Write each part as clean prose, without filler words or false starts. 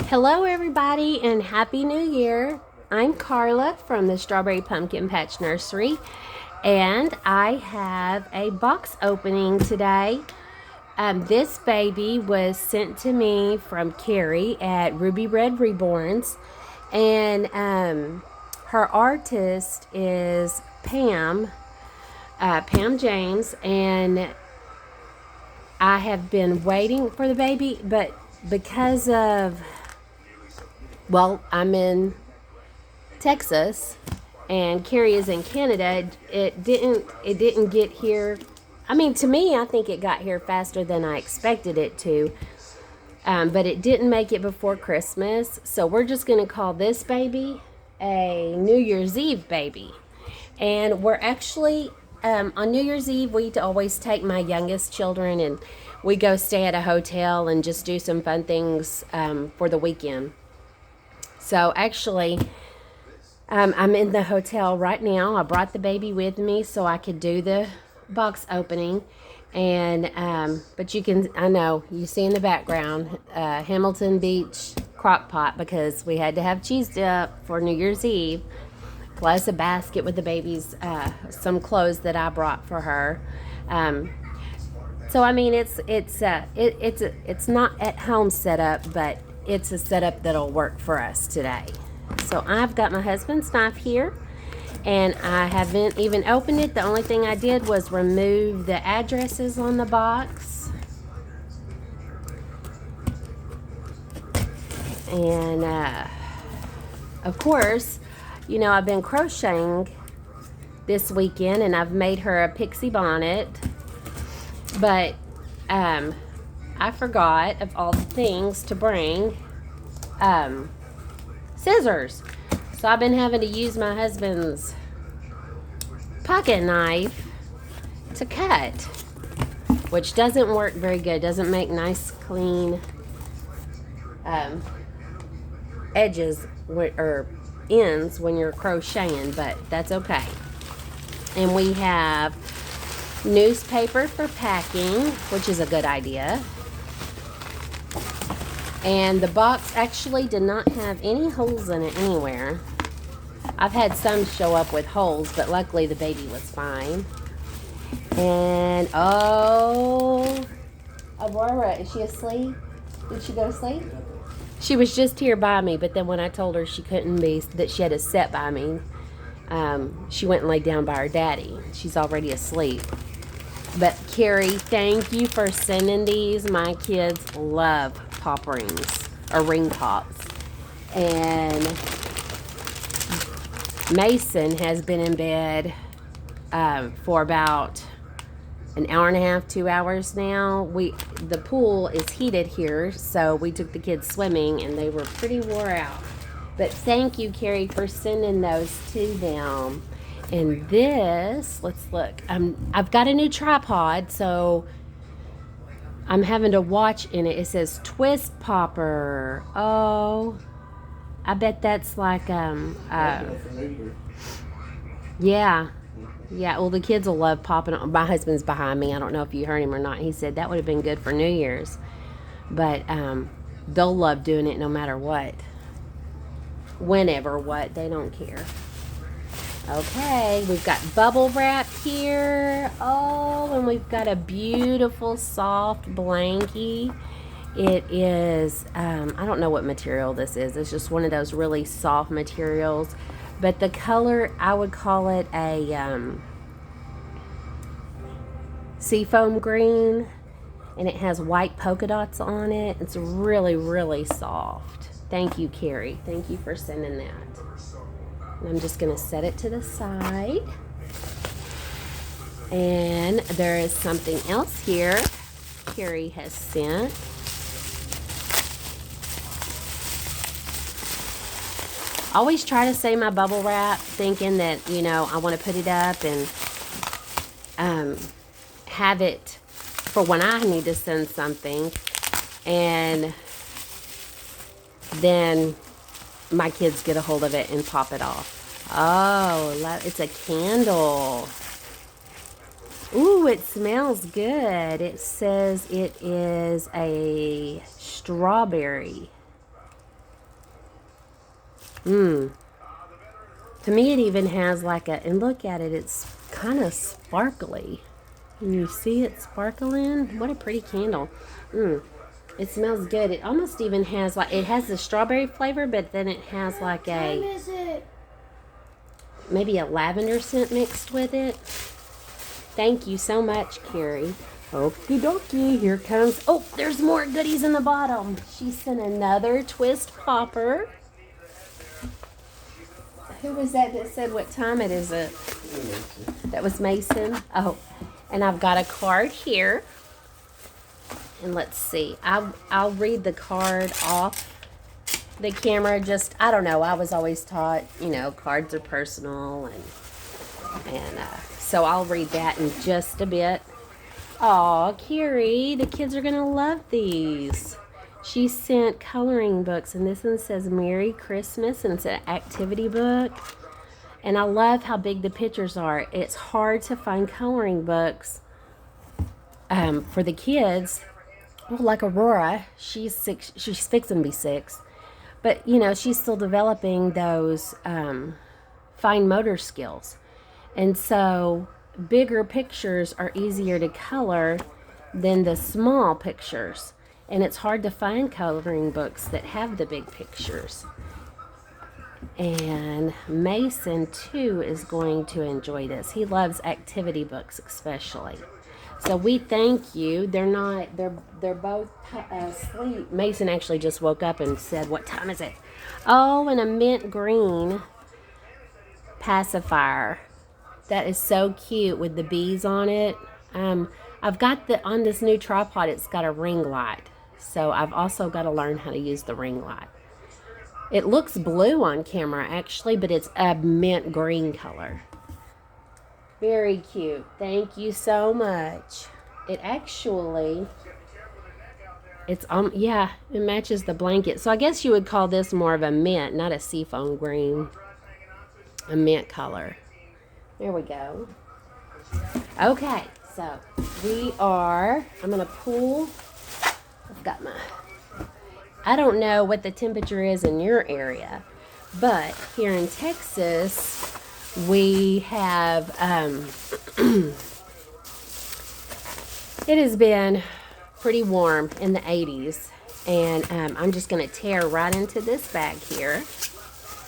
Hello, everybody, and Happy New Year. I'm Carla from the Strawberry Pumpkin Patch Nursery, and I have a box opening today. This baby was sent to me from Carrie at Ruby Red Reborns, and her artist is Pam James, and I have been waiting for the baby, but because of I'm in Texas and Carrie is in Canada. It didn't get here. I mean, to me, I think it got here faster than I expected it to. But it didn't make it before Christmas. So we're just going to call this baby a New Year's Eve baby. And we're actually, on New Year's Eve, we always take my youngest children and we go stay at a hotel and just do some fun things for the weekend. So actually, I'm in the hotel right now. I brought the baby with me so I could do the box opening. And, but I know, you see in the background, Hamilton Beach crock pot because we had to have cheese dip for New Year's Eve. Plus a basket with the baby's, some clothes that I brought for her. So I mean, it's not at home setup, but it's a setup that'll work for us today. So I've got my husband's knife here, and I haven't even opened it. The only thing I did was remove the addresses on the box. And of course, you know, I've been crocheting this weekend, and I've made her a pixie bonnet. But I forgot of all the things to bring scissors. So I've been having to use my husband's pocket knife to cut, which doesn't work very good. Doesn't make nice, clean edges or ends when you're crocheting, but that's okay. And we have newspaper for packing, which is a good idea. And the box actually did not have any holes in it anywhere. I've had some show up with holes, but luckily the baby was fine. And Aurora, is she asleep? Did she go to sleep? She was just here by me, but then when I told her she couldn't be, that she had to sit by me, she went and laid down by her daddy. She's already asleep. But Carrie, thank you for sending these. My kids love pop rings or ring pops. And Mason has been in bed for about an hour and a half, 2 hours now. The pool is heated here, so we took the kids swimming and they were pretty wore out. But thank you, Carrie, for sending those to them. And this, let's look. I've got a new tripod, so I'm having to watch in it. It says Twist Popper. Oh, I bet that's like yeah. Well, the kids will love popping on. My husband's behind me. I don't know if you heard him or not. He said that would have been good for New Year's, but they'll love doing it no matter what, whenever what. They don't care. Okay, we've got bubble wrap here. Oh, and we've got a beautiful soft blankie. It is, I don't know what material this is. It's just one of those really soft materials. But the color, I would call it a seafoam green. And it has white polka dots on it. It's really, really soft. Thank you, Carrie. Thank you for sending that. And I'm just going to set it to the side. And there is something else here Carrie has sent. I always try to save my bubble wrap, thinking that, you know, I want to put it up and have it for when I need to send something. And then my kids get a hold of it and pop it off. Oh, it's a candle. Ooh, it smells good. It says it is a strawberry. Mmm. To me, it even has like a, and look at it, it's kind of sparkly. Can you see it sparkling? What a pretty candle. Mmm. It smells good. It almost even has like, it has the strawberry flavor, but then it has like a, maybe a lavender scent mixed with it. Thank you so much, Carrie. Okie dokie, here comes, oh, there's more goodies in the bottom. She sent another twist popper. Who was that said what time it is? That was Mason. Oh, and I've got a card here. And let's see. I'll read the card off the camera. Just, I don't know. I was always taught, you know, cards are personal. And so I'll read that in just a bit. Aw, Carrie, the kids are going to love these. She sent coloring books, and this one says Merry Christmas, and it's an activity book. And I love how big the pictures are. It's hard to find coloring books for the kids. Well, like Aurora, she's 6. She's fixing to be 6. But, you know, she's still developing those fine motor skills. And so bigger pictures are easier to color than the small pictures. And it's hard to find coloring books that have the big pictures. And Mason, too, is going to enjoy this. He loves activity books especially. So we thank you. They're both asleep. Mason actually just woke up and said, what time is it? Oh, and a mint green pacifier. That is so cute with the bees on it. I've got on this new tripod, it's got a ring light. So I've also got to learn how to use the ring light. It looks blue on camera actually, but it's a mint green color. Very cute. Thank you so much. It actually, it's yeah, it matches the blanket. So I guess you would call this more of a mint, not a seafoam green. A mint color. There we go. Okay, so I'm going to pull. I've got I don't know what the temperature is in your area, but here in Texas, we have, it has been pretty warm in the 80s, and I'm just going to tear right into this bag here.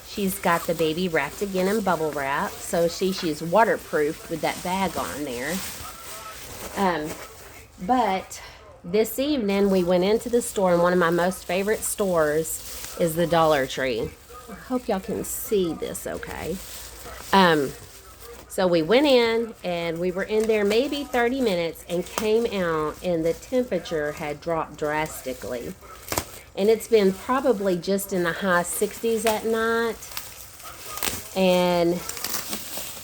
She's got the baby wrapped again in bubble wrap, so she's waterproof with that bag on there. But this evening we went into the store, and one of my most favorite stores is the Dollar Tree. I hope y'all can see this okay. So we went in, and we were in there maybe 30 minutes and came out, and the temperature had dropped drastically. And it's been probably just in the high 60s at night. And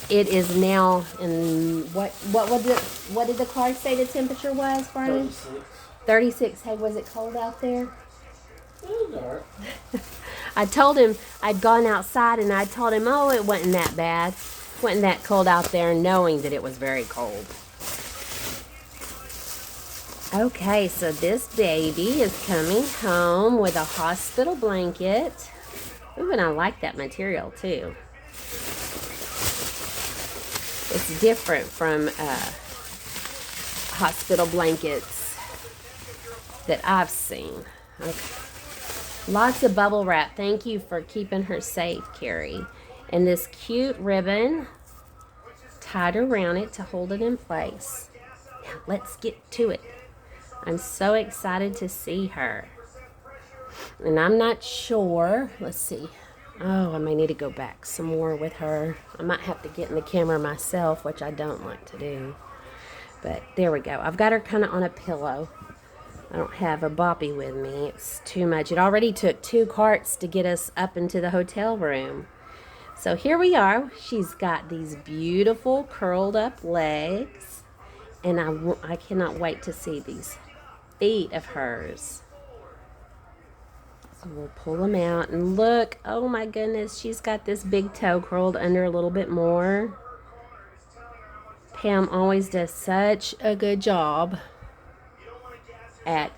it is now in what did the card say the temperature was, Brian? 36. Hey, was it cold out there? It was dark. I told him I'd gone outside, and I told him, oh, it wasn't that bad. It wasn't that cold out there, knowing that it was very cold. Okay, so this baby is coming home with a hospital blanket. Ooh, and I like that material too. It's different from hospital blankets that I've seen. Okay. Lots of bubble wrap. Thank you for keeping her safe, Carrie. And this cute ribbon tied around it to hold it in place. Now let's get to it. I'm so excited to see her. And I'm not sure. Let's see. Oh, I may need to go back some more with her. I might have to get in the camera myself, which I don't like to do. But there we go. I've got her kind of on a pillow. I don't have a boppy with me. It's too much. It already took 2 carts to get us up into the hotel room. So here we are. She's got these beautiful curled up legs. And I cannot wait to see these feet of hers. So we'll pull them out and look. Oh my goodness, she's got this big toe curled under a little bit more. Pam always does such a good job at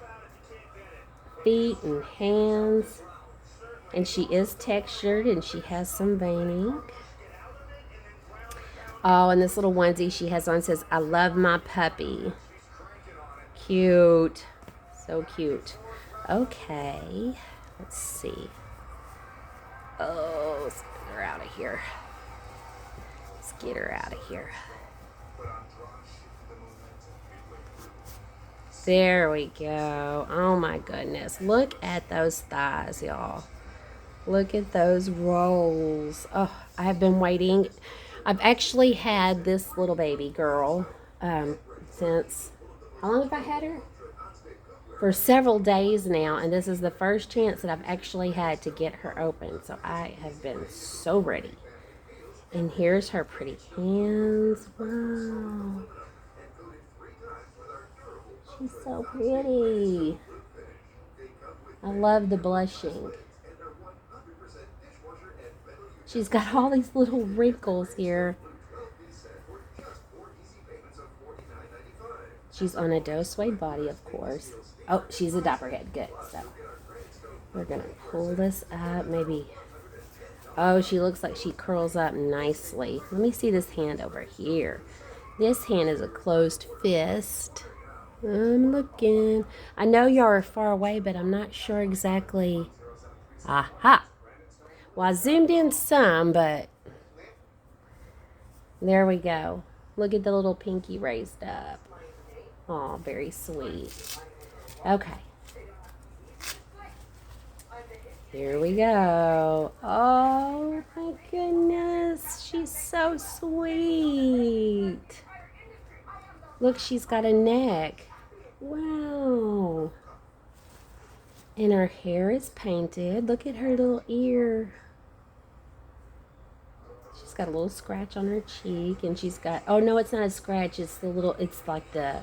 feet and hands. And she is textured and she has some veining. Oh, and this little onesie she has on says, "I love my puppy." Cute. So cute. Okay. Let's see. Oh, let's get her out of here. Let's get her out of here. There we go. Oh my goodness. Look at those thighs, y'all. Look at those rolls. Oh, I have been waiting. I've actually had this little baby girl since, how long have I had her? For several days now, and this is the first chance that I've actually had to get her open. So I have been so ready. And here's her pretty hands. Wow. She's so pretty. I love the blushing. She's got all these little wrinkles here. She's on a doe suede body, of course. Oh, she's a diaper head. Good. So we're going to pull this up. Maybe. Oh, she looks like she curls up nicely. Let me see this hand over here. This hand is a closed fist. I'm looking. I know y'all are far away, but I'm not sure exactly. Aha! Well, I zoomed in some, but there we go. Look at the little pinky raised up. Oh, very sweet. Okay. Here we go. Oh, my goodness. She's so sweet. Look, she's got a neck. Wow. And her hair is painted. Look at her little ear. She's got a little scratch on her cheek. And she's got, oh no, it's not a scratch. It's the little, it's like the,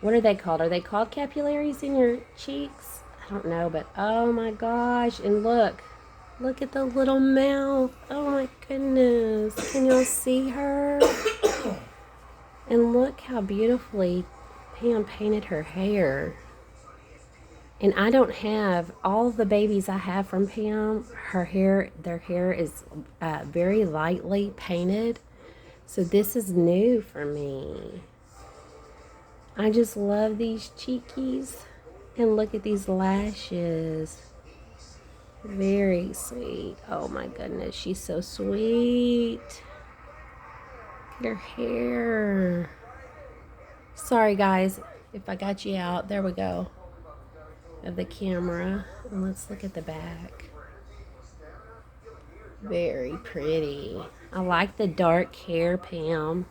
what are they called? Are they called capillaries in your cheeks? I don't know, but oh my gosh. And look at the little mouth. Oh my goodness. Can y'all see her? And look how beautifully Pam painted her hair. And I don't have, all of the babies I have from Pam, their hair is very lightly painted. So this is new for me. I just love these cheekies. And look at these lashes. Very sweet. Oh my goodness, she's so sweet. Look at her hair. Sorry guys, if I got you out. There we go. Of the camera. And let's look at the back. Very pretty. I like the dark hair, Pam.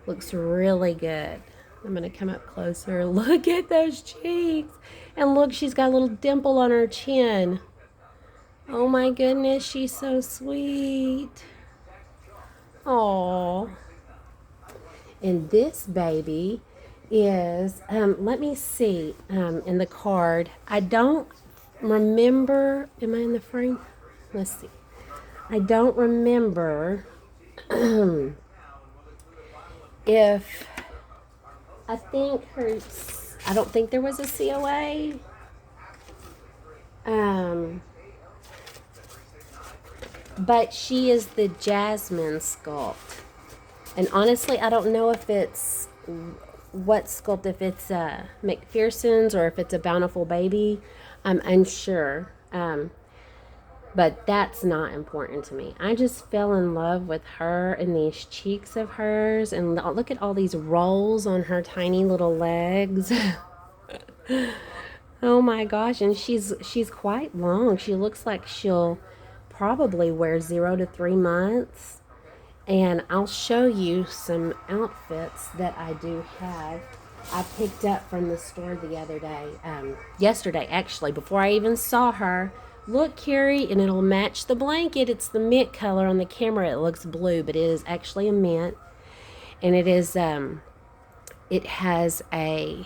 Looks really good. I'm going to come up closer. Look at those cheeks. And look, she's got a little dimple on her chin. Oh my goodness, she's so sweet. Aww. And this baby is, let me see, in the card. I don't remember, am I in the frame? Let's see. I don't remember if, I don't think there was a COA. But she is the Jasmine sculpt. And honestly, I don't know if it's what sculpt, if it's McPherson's or if it's a Bountiful Baby. I'm unsure. But that's not important to me. I just fell in love with her and these cheeks of hers. And look at all these rolls on her tiny little legs. Oh my gosh. And she's quite long. She looks like she'll probably wear 0 to 3 months. And I'll show you some outfits that I do have. I picked up from the store the other day. Yesterday, actually, before I even saw her. Look, Carrie, and it'll match the blanket. It's the mint color. On the camera, it looks blue, but it is actually a mint. And it is, it has a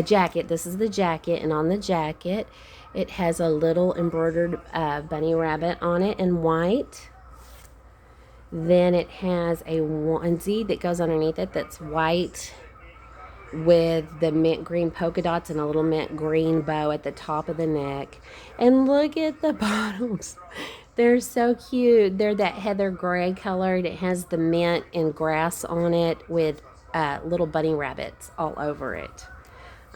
jacket. This is the jacket, and on the jacket, it has a little embroidered bunny rabbit on it in white. Then it has a onesie that goes underneath it that's white with the mint green polka dots and a little mint green bow at the top of the neck. And look at the bottoms. They're so cute. They're that heather gray colored. It has the mint and grass on it with little bunny rabbits all over it.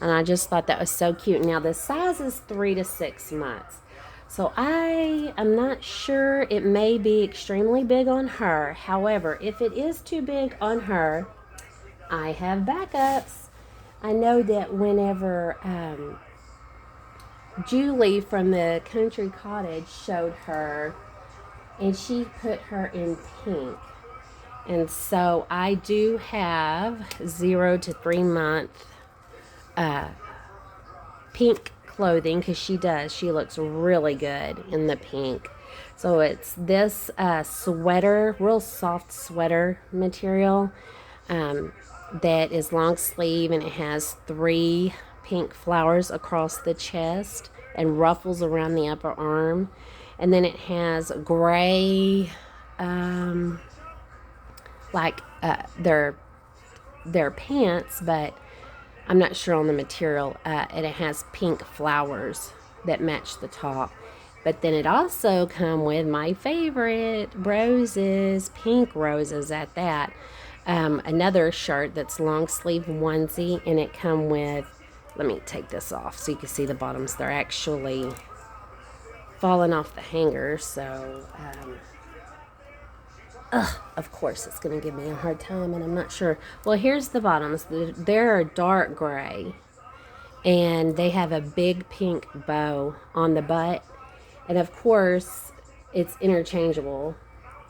And I just thought that was so cute. Now the size is 3 to 6 months. So I am not sure. It may be extremely big on her. However, if it is too big on her, I have backups. I know that whenever Julie from the country cottage showed her, and she put her in pink. And so I do have 0 to 3 month pink clothing, because she does. She looks really good in the pink. So it's this sweater, real soft sweater material that is long sleeve, and it has 3 pink flowers across the chest and ruffles around the upper arm. And then it has gray, their pants, but I'm not sure on the material. And it has pink flowers that match the top. But then it also come with my favorite roses, pink roses at that. Another shirt that's long sleeve onesie, and it come with, let me take this off so you can see the bottoms. They're actually falling off the hanger, so of course it's going to give me a hard time, and I'm not sure. Well, here's the bottoms. They're dark gray, and they have a big pink bow on the butt, and of course it's interchangeable,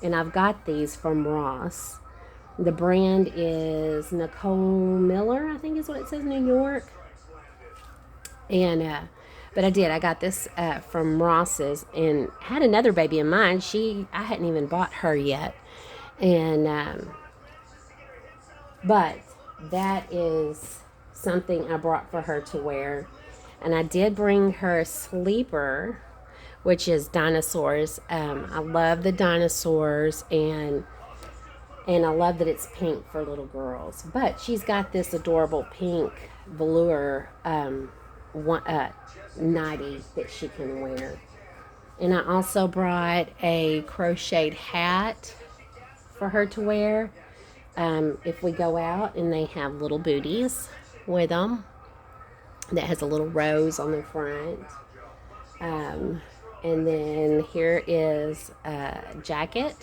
and I've got these from Ross. The brand is Nicole Miller, I think is what it says, New York. And but I got this from Ross's, and had another baby in mind. I hadn't even bought her yet. And but that is something I brought for her to wear. And I did bring her a sleeper, which is dinosaurs. I love the dinosaurs, and I love that it's pink for little girls. But she's got this adorable pink velour nightie that she can wear. And I also brought a crocheted hat for her to wear if we go out, and they have little booties with them that has a little rose on the front. And then here is a jacket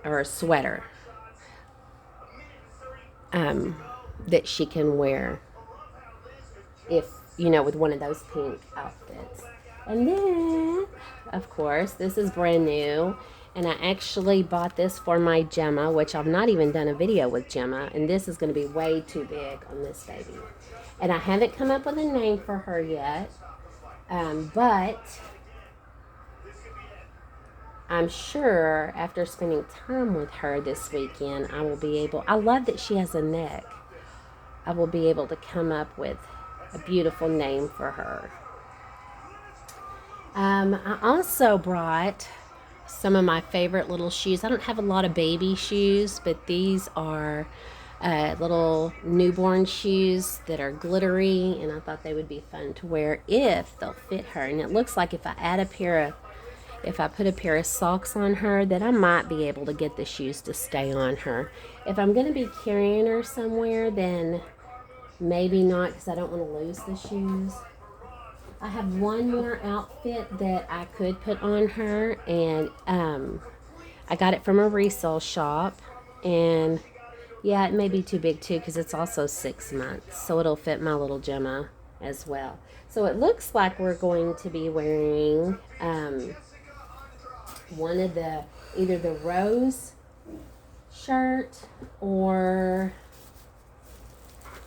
or a sweater that she can wear if, with one of those pink outfits. And then, of course, this is brand new, and I actually bought this for my Gemma, which I've not even done a video with Gemma, and this is going to be way too big on this baby. And I haven't come up with a name for her yet, but I'm sure after spending time with her this weekend, I will be able, I love that she has a neck. I will be able to come up with a beautiful name for her. I also brought some of my favorite little shoes. I don't have a lot of baby shoes, but these are little newborn shoes that are glittery, and I thought they would be fun to wear if they'll fit her. And it looks like if I put a pair of socks on her, that I might be able to get the shoes to stay on her. If I'm going to be carrying her somewhere, then maybe not, because I don't want to lose the shoes. I have one more outfit that I could put on her, and I got it from a resale shop, and yeah, it may be too big too, because it's also 6 months, so it'll fit my little Gemma as well. So it looks like we're going to be wearing one of either the rose shirt or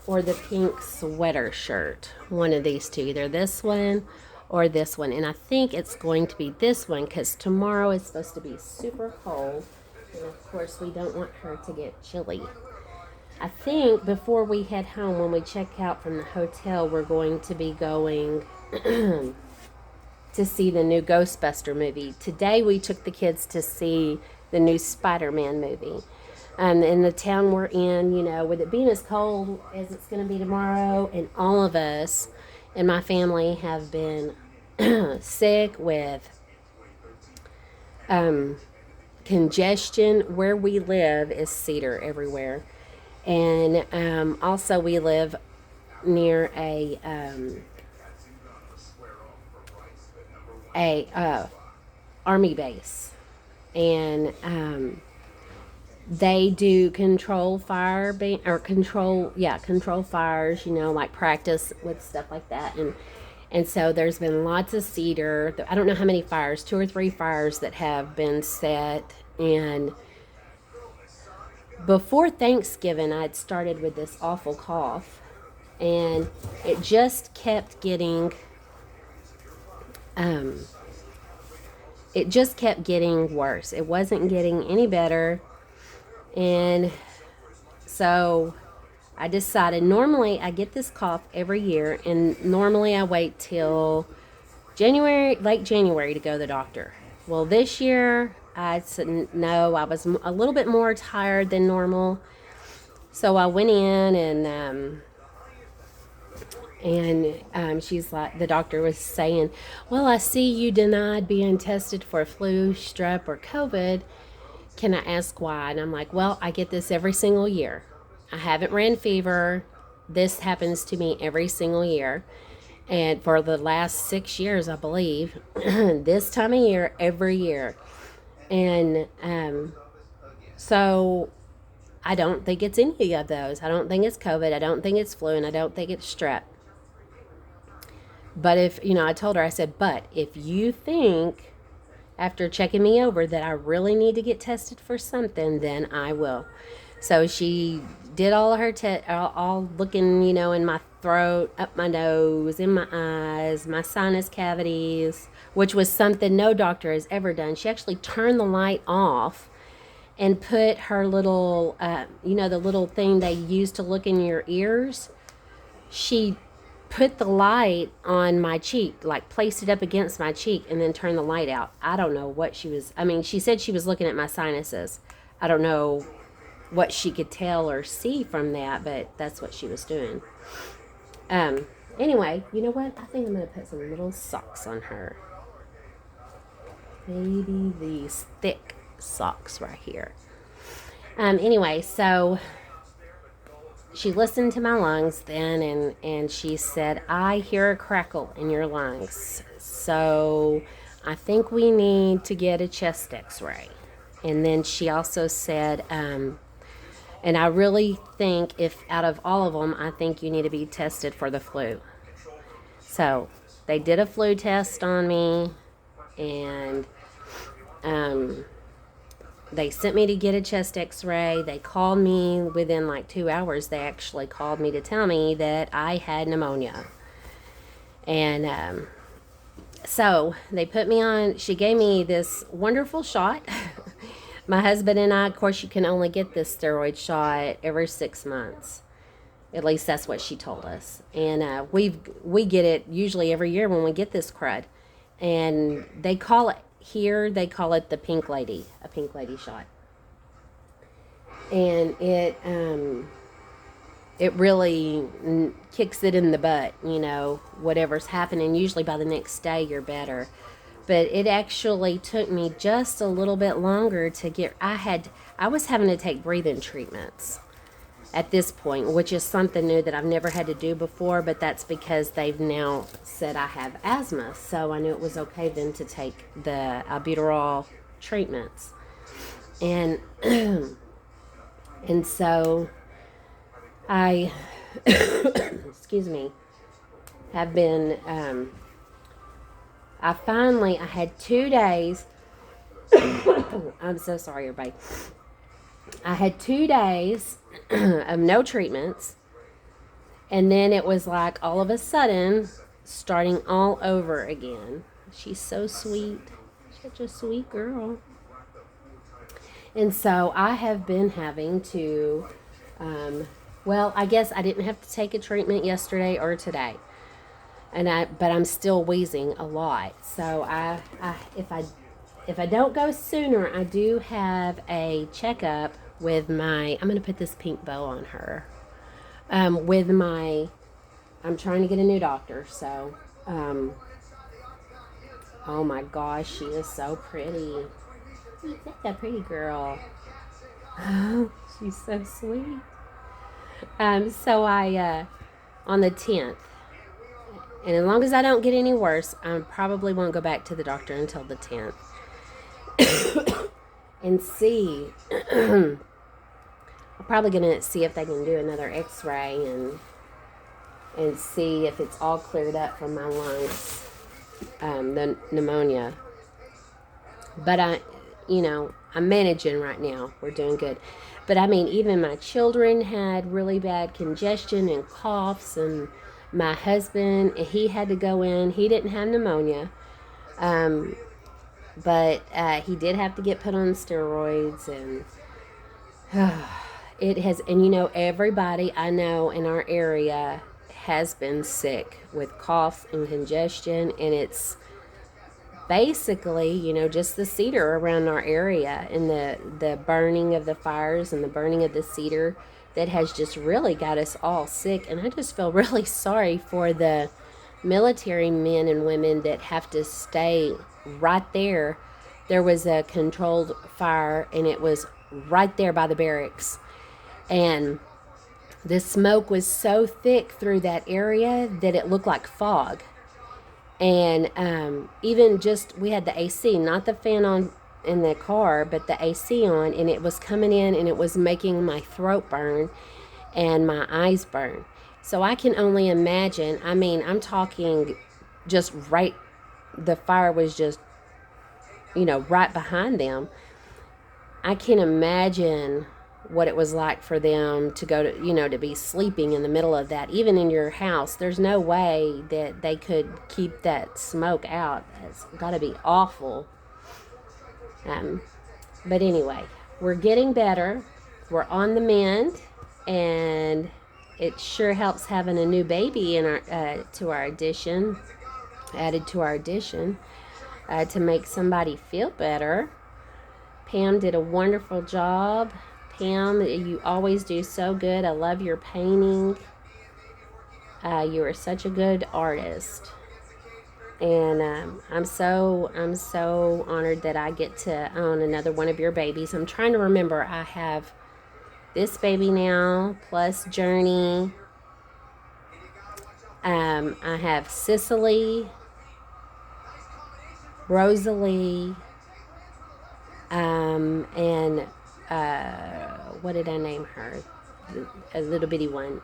the pink sweater shirt. One of these two, either this one or this one. And I think it's going to be this one, because tomorrow is supposed to be super cold, and of course we don't want her to get chilly. I think before we head home, when we check out from the hotel, we're going to be going to see the new Ghostbuster movie. Today we took the kids to see the new Spider-Man movie. In the town we're in, with it being as cold as it's going to be tomorrow, and all of us in my family have been sick with congestion. Where we live is cedar everywhere. And also we live near a army base. And they do control control fires, like practice with stuff like that. And so there's been lots of cedar. I don't know how many fires, 2 or 3 fires that have been set. And before Thanksgiving, I'd started with this awful cough. And it just kept getting, worse. It wasn't getting any better. And so I decided, normally I get this cough every year, and normally I wait till late January to go to the doctor. Well, this year I said no, I was a little bit more tired than normal. So I went in and she's like, the doctor was saying, well, I see you denied being tested for flu, strep, or COVID. Can I ask why? And I'm like, well, I get this every single year. I haven't ran fever. This happens to me every single year. And for the last 6 years, I believe, this time of year, every year. And so I don't think it's any of those. I don't think it's COVID. I don't think it's flu. And I don't think it's strep. But I told her, I said, but if you think after checking me over that I really need to get tested for something, then I will. So she did all of her all looking, in my throat, up my nose, in my eyes, my sinus cavities, which was something no doctor has ever done. She actually turned the light off and put her little, the little thing they use to look in your ears. She put the light on my cheek, like placed it up against my cheek, and then turned the light out. I don't know what she said she was looking at my sinuses. I don't know what she could tell or see from that, but that's what she was doing. Anyway, you know what? I think I'm going to put some little socks on her. Maybe these thick socks right here. Anyway, so she listened to my lungs then, and she said, I hear a crackle in your lungs. So I think we need to get a chest x-ray. And then she also said, and I really think if out of all of them, I think you need to be tested for the flu. So they did a flu test on me, and they sent me to get a chest x-ray. They called me within like 2 hours. They actually called me to tell me that I had pneumonia. And so they put me on, she gave me this wonderful shot. My husband and I, of course, you can only get this steroid shot every 6 months. At least that's what she told us. And we get it usually every year when we get this crud. And they call it the pink lady, a pink lady shot. And it really kicks it in the butt, whatever's happening. Usually by the next day you're better. But it actually took me just a little bit longer to get, I was having to take breathing treatments at this point, which is something new that I've never had to do before, but that's because they've now said I have asthma, so I knew it was okay then to take the albuterol treatments. And and so I excuse me, have been I had 2 days I'm so sorry, everybody. I had 2 days of no treatments, and then it was like all of a sudden starting all over again. She's so sweet. Such a sweet girl. And so I have been having to, I guess I didn't have to take a treatment yesterday or today. But I'm still wheezing a lot. So if I if I don't go sooner, I do have a checkup with my, I'm going to put this pink bow on her, with my, I'm trying to get a new doctor, so, oh my gosh, she is so pretty. Look at that pretty girl. She's so sweet. So I, on the 10th, and as long as I don't get any worse, I probably won't go back to the doctor until the 10th. And see, I'm probably going to see if they can do another x-ray and see if it's all cleared up from my lungs, the pneumonia. But I'm managing right now. We're doing good. But I mean, even my children had really bad congestion and coughs, and my husband, he had to go in. He didn't have pneumonia, but he did have to get put on steroids, and it has. And everybody I know in our area has been sick with cough and congestion, and it's basically, just the cedar around our area and the burning of the fires and the burning of the cedar that has just really got us all sick. And I just feel really sorry for the military men and women that have to stay right there. There was a controlled fire, and it was right there by the barracks. And the smoke was so thick through that area that it looked like fog. And even just, we had the AC, not the fan on in the car, but the AC on, and it was coming in, and it was making my throat burn and my eyes burn. So I can only imagine. I mean, I'm talking just right, the fire was just, right behind them. I can imagine what it was like for them to go to, to be sleeping in the middle of that, even in your house. There's no way that they could keep that smoke out. It's got to be awful. But anyway, we're getting better. We're on the mend, and it sure helps having a new baby in our added to our addition, to make somebody feel better. Pam did a wonderful job. Pam, you always do so good. I love your painting. You are such a good artist, and I'm so honored that I get to own another one of your babies. I'm trying to remember. I have this baby now, plus Journey. I have Cicely, Rosalie, and what did I name her? A little bitty one,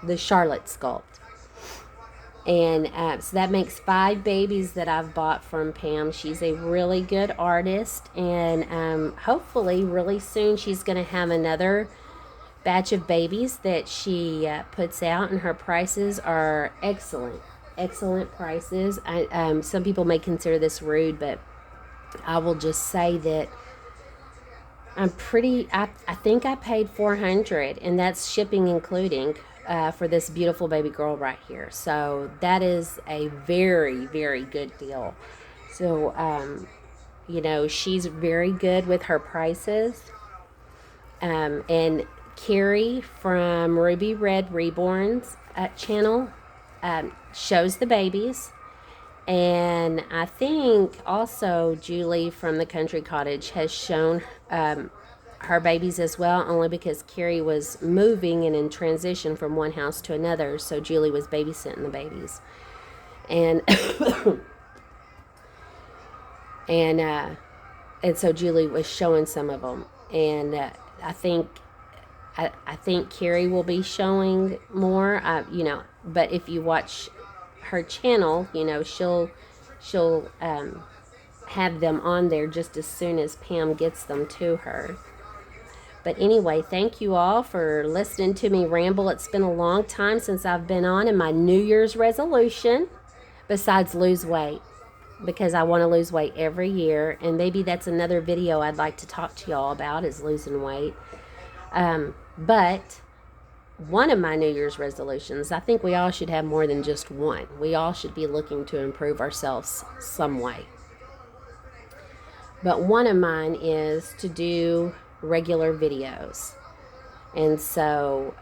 the Charlotte Sculpt. And so that makes 5 babies that I've bought from Pam. She's a really good artist, and hopefully really soon she's going to have another batch of babies that she puts out, and her prices are excellent prices. Some people may consider this rude, but I will just say that I think I paid $400, and that's shipping including, for this beautiful baby girl right here. So that is a very, very good deal. So, she's very good with her prices. And Carrie from Ruby Red Reborn's channel shows the babies. And I think also Julie from the Country Cottage has shown her babies as well, only because Carrie was moving and in transition from one house to another, so Julie was babysitting the babies. And and so Julie was showing some of them. And I think Carrie will be showing more, but if you watch her channel, she'll have them on there just as soon as Pam gets them to her. But anyway, thank you all for listening to me ramble. It's been a long time since I've been on, and my New Year's resolution, besides lose weight, because I want to lose weight every year, and maybe that's another video I'd like to talk to y'all about, is losing weight. But one of my New Year's resolutions, I think we all should have more than just one. We all should be looking to improve ourselves some way. But one of mine is to do regular videos. And so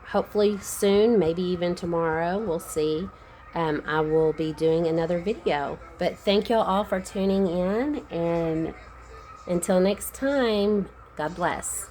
hopefully soon, maybe even tomorrow, we'll see. I will be doing another video. But thank y'all all for tuning in. And until next time, God bless.